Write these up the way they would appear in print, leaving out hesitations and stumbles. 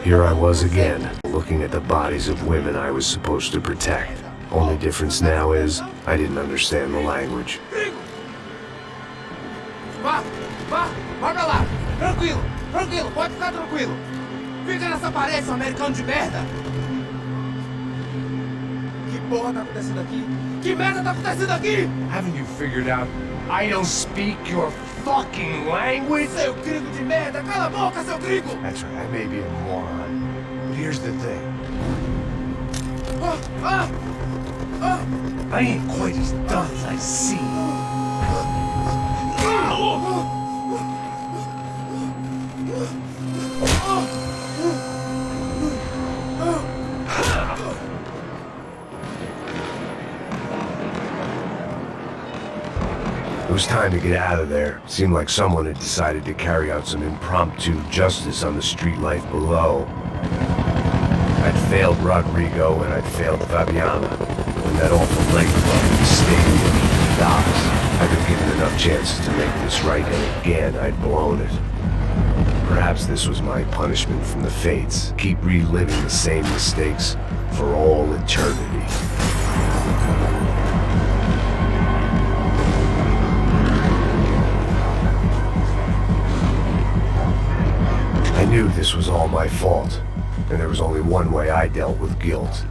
Here I was again, looking at the bodies of women I was supposed to protect. Only difference now is, I didn't understand the language. Vai pra lá! Tranquilo, pode ficar tranquilo! Fica nessa parede, seu americano de merda! Que porra tá acontecendo aqui? Que merda tá acontecendo aqui? Haven't you figured out I don't speak your fucking language? Seu gringo de merda! Cala a boca, seu gringo! That's right, I may be a moron, but here's the thing. I ain't quite as dumb as I seem. It was time to get out of there. Seemed like someone had decided to carry out some impromptu justice on the street life below. I'd failed Rodrigo and I'd failed Fabiana. When that awful lake club stayed in the docks, I'd been given enough chances to make this right, and again I'd blown it. Perhaps this was my punishment from the fates. Keep reliving the same mistakes for all eternity. I knew this was all my fault, and there was only one way I dealt with guilt.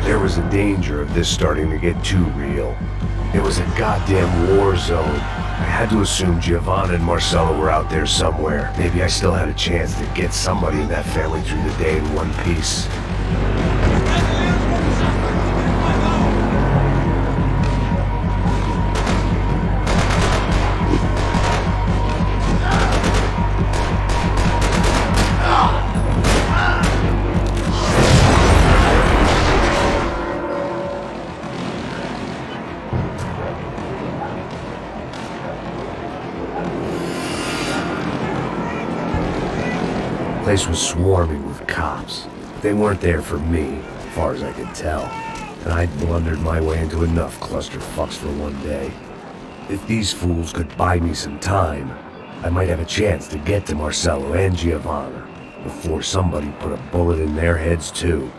There was a danger of this starting to get too real. It was a goddamn war zone. I had to assume Giovanna and Marcelo were out there somewhere. Maybe I still had a chance to get somebody in that family through the day in one piece. The place was swarming with cops. They weren't there for me, as far as I could tell, and I'd blundered my way into enough clusterfucks for one day. If these fools could buy me some time, I might have a chance to get to Marcelo and Giovanna before somebody put a bullet in their heads too.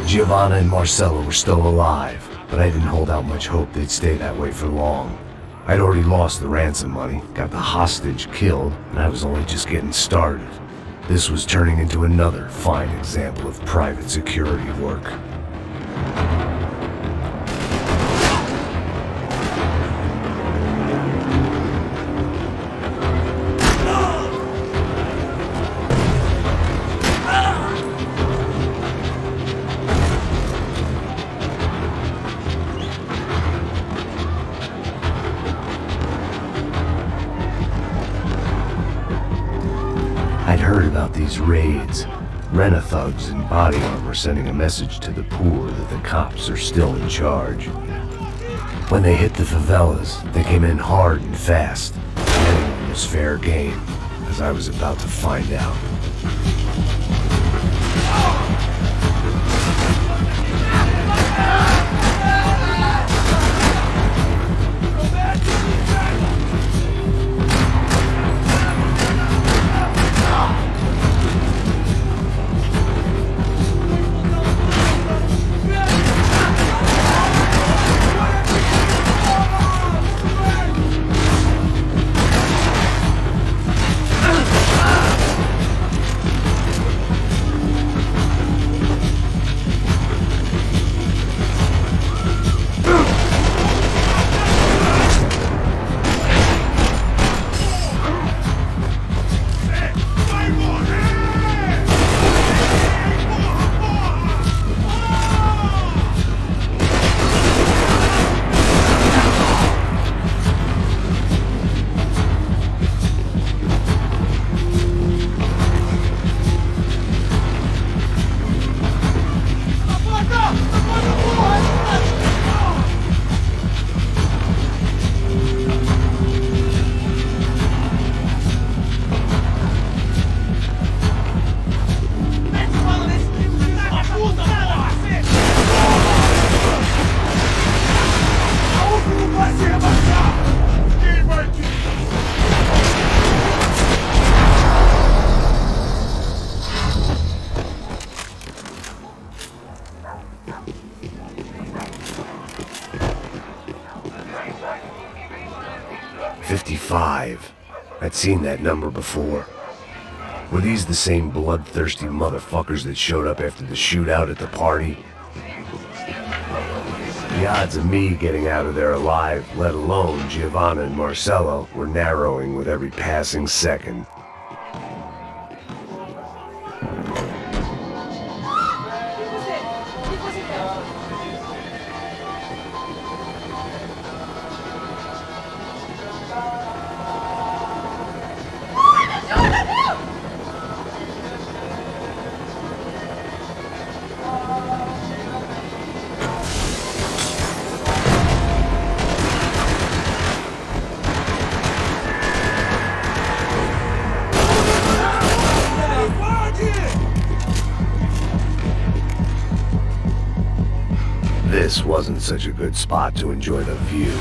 Giovanna and Marcelo were still alive, but I didn't hold out much hope they'd stay that way for long. I'd already lost the ransom money, got the hostage killed, and I was only just getting started. This was turning into another fine example of private security work. I'd heard about these raids. Rena-thugs in body armor sending a message to the poor that the cops are still in charge. When they hit the favelas, they came in hard and fast. Anyone was fair game, as I was about to find out. 55. I'd seen that number before. Were these the same bloodthirsty motherfuckers that showed up after the shootout at the party? The odds of me getting out of there alive, let alone Giovanna and Marcello, were narrowing with every passing second. This wasn't such a good spot to enjoy the view.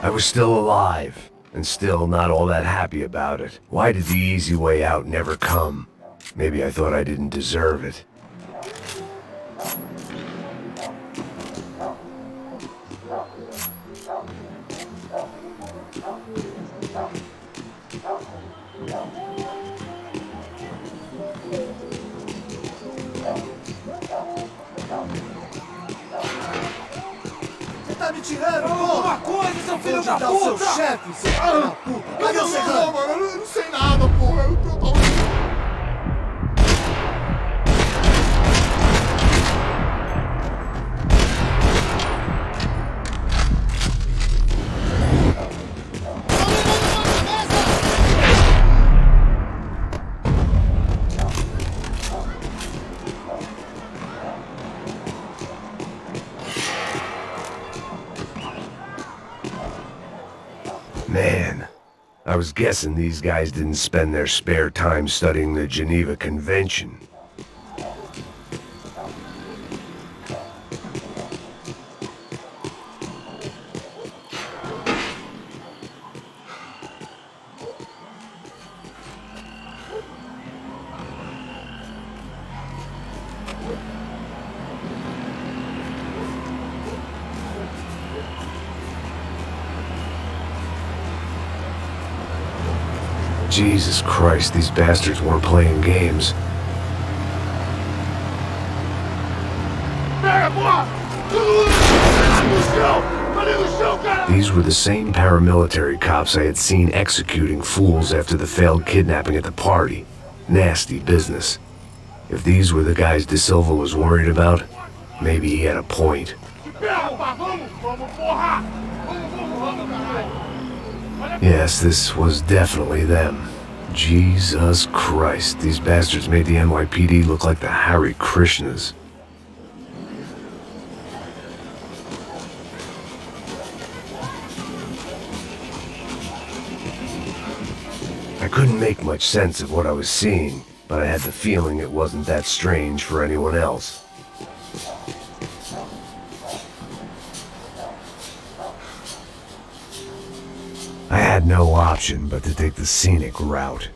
I was still alive, and still not all that happy about it. Why did the easy way out never come? Maybe I thought I didn't deserve it. Tá me tirando, porra! Uma coisa, seu filho da puta! O seu chefe, seu filho da puta! Cadê o serrano? Mano, eu não sei nada, porra. Eu tô... Man, I was guessing these guys didn't spend their spare time studying the Geneva Convention. Jesus Christ, these bastards weren't playing games. These were the same paramilitary cops I had seen executing fools after the failed kidnapping at the party. Nasty business. If these were the guys De Silva was worried about, maybe he had a point. Yes, this was definitely them. Jesus Christ, these bastards made the NYPD look like the Hare Krishnas. I couldn't make much sense of what I was seeing, but I had the feeling it wasn't that strange for anyone else. I had no option but to take the scenic route.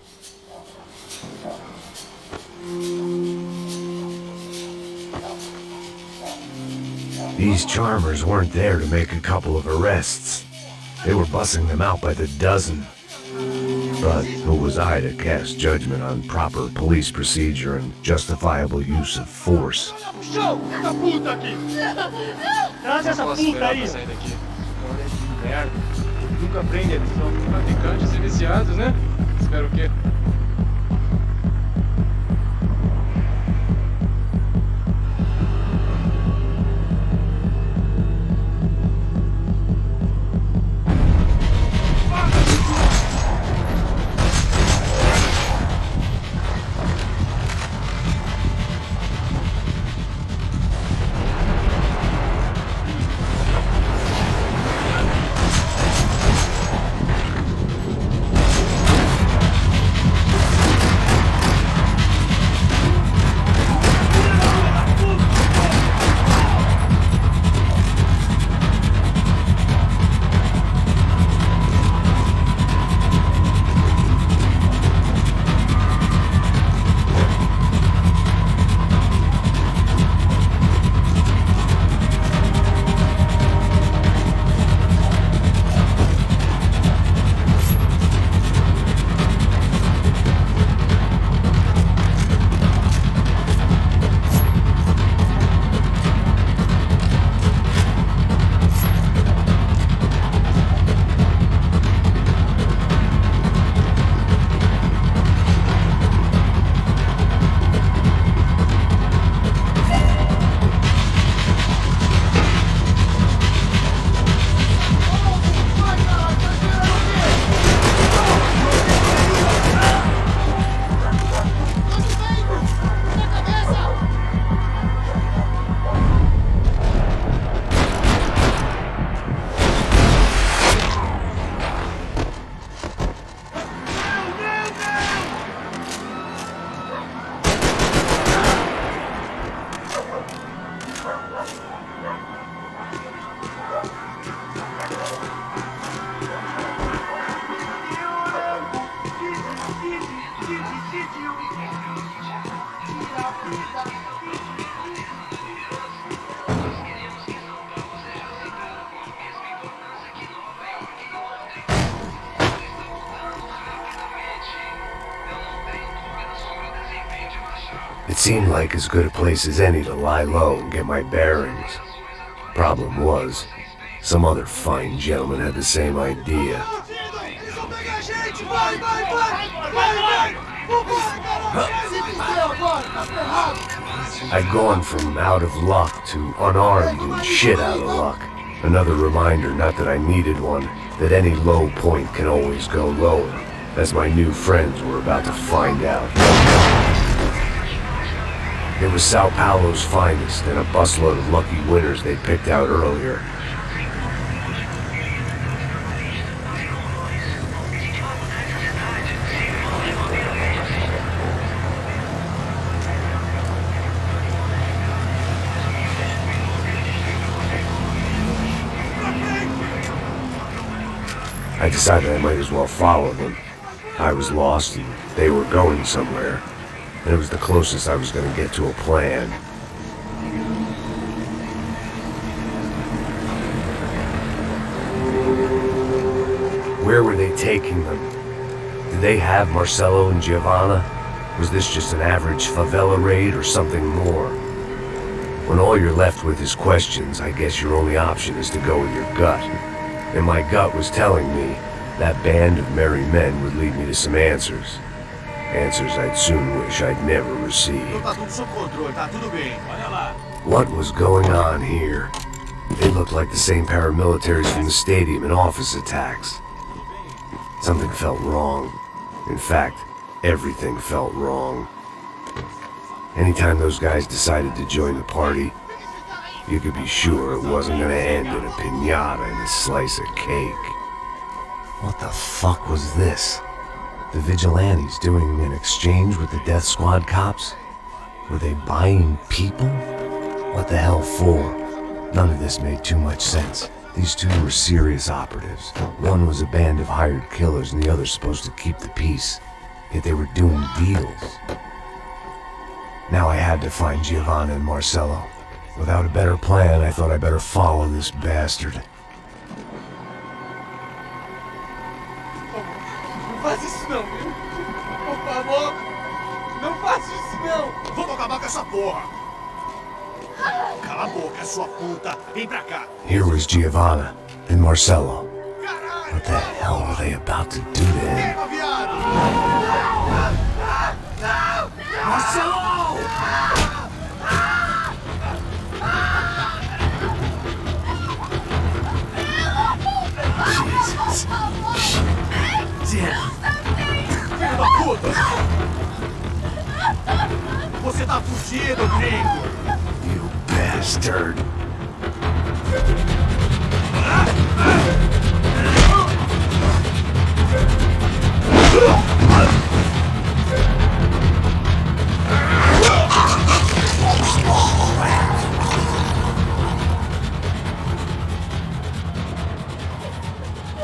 These charmers weren't there to make a couple of arrests. They were bussing them out by the dozen. But who was I to cast judgment on proper police procedure and justifiable use of force? Show! Essa puta aqui! Traz essa Posso puta esperar aí. pra sair daqui? Olha que merda. Nunca prende eles, são. Traficantes e viciados, né? Espero o quê? It seemed like as good a place as any to lie low and get my bearings. Problem was, some other fine gentleman had the same idea. Eles vão pegar a gente! Vai, vai, vai! Vai, vai! Vambora, caralho! Se fizer agora, tá ferrado! I'd gone from out of luck to unarmed and shit out of luck. Another reminder, not that I needed one, that any low point can always go lower, as my new friends were about to find out. It was Sao Paulo's finest and a busload of lucky winners they'd picked out earlier. I decided I might as well follow them. I was lost and they were going somewhere, and it was the closest I was going to get to a plan. Where were they taking them? Did they have Marcelo and Giovanna? Was this just an average favela raid or something more? When all you're left with is questions, I guess your only option is to go with your gut. And my gut was telling me that band of merry men would lead me to some answers. Answers I'd soon wish I'd never received. Tá tudo sob controle, tá tudo bem. Olha lá. What was going on here? They looked like the same paramilitaries from the stadium in office attacks. Something felt wrong. In fact, everything felt wrong. Anytime those guys decided to join the party, you could be sure it wasn't gonna end in a piñata and a slice of cake. What the fuck was this? The vigilantes doing an exchange with the death squad cops? Were they buying people? What the hell for? None of this made too much sense. These two were serious operatives. One was a band of hired killers and the other supposed to keep the peace. Yet they were doing deals. Now I had to find Giovanna and Marcello. Without a better plan, I thought I better follow this bastard. Não faz isso não, viu? Por favor, não faça isso não. Vamos acabar com essa porra. Cala a boca, sua puta. Vem pra cá. Here was Giovanna and Marcello. What the hell were they about to do to him? Pega, viado. Marcello! Jesus. Damn. Filho da puta. Você tá fugido, gringo. You bastard.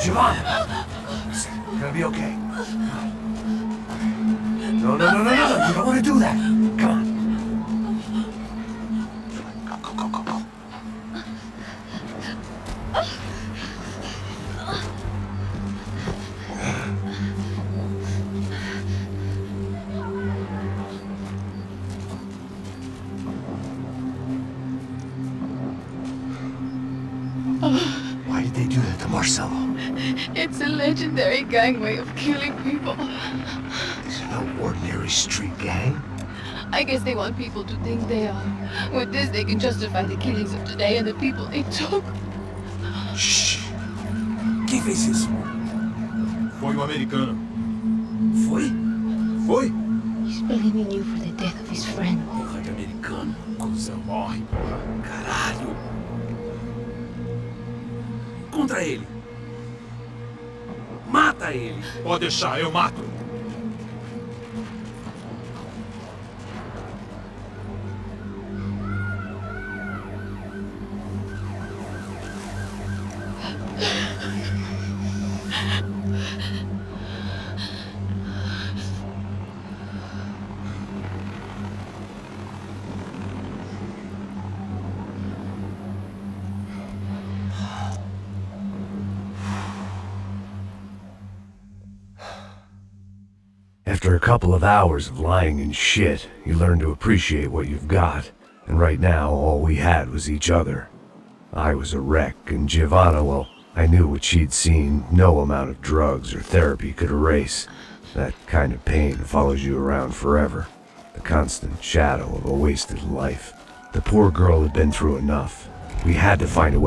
Giovanna! You're gonna be okay. No, you don't want to do that. Come on. Go. Why did they do that to Marcello? It's a legendary gang way of killing people. These are no ordinary street gang. I guess they want people to think they are. With this, they can justify the killings of today and the people they took. Shh. Quem fez isso? Foi um americano. Foi? Foi? He's blaming you for the death of his friend. Porra de americano. Cusão, morre, porra. Caralho. Contra ele. Mata ele. Pode deixar, eu mato. After a couple of hours of lying in shit, you learn to appreciate what you've got. And right now, all we had was each other. I was a wreck, and Giovanna, well, I knew what she'd seen no amount of drugs or therapy could erase. That kind of pain follows you around forever. The constant shadow of a wasted life. The poor girl had been through enough. We had to find a way.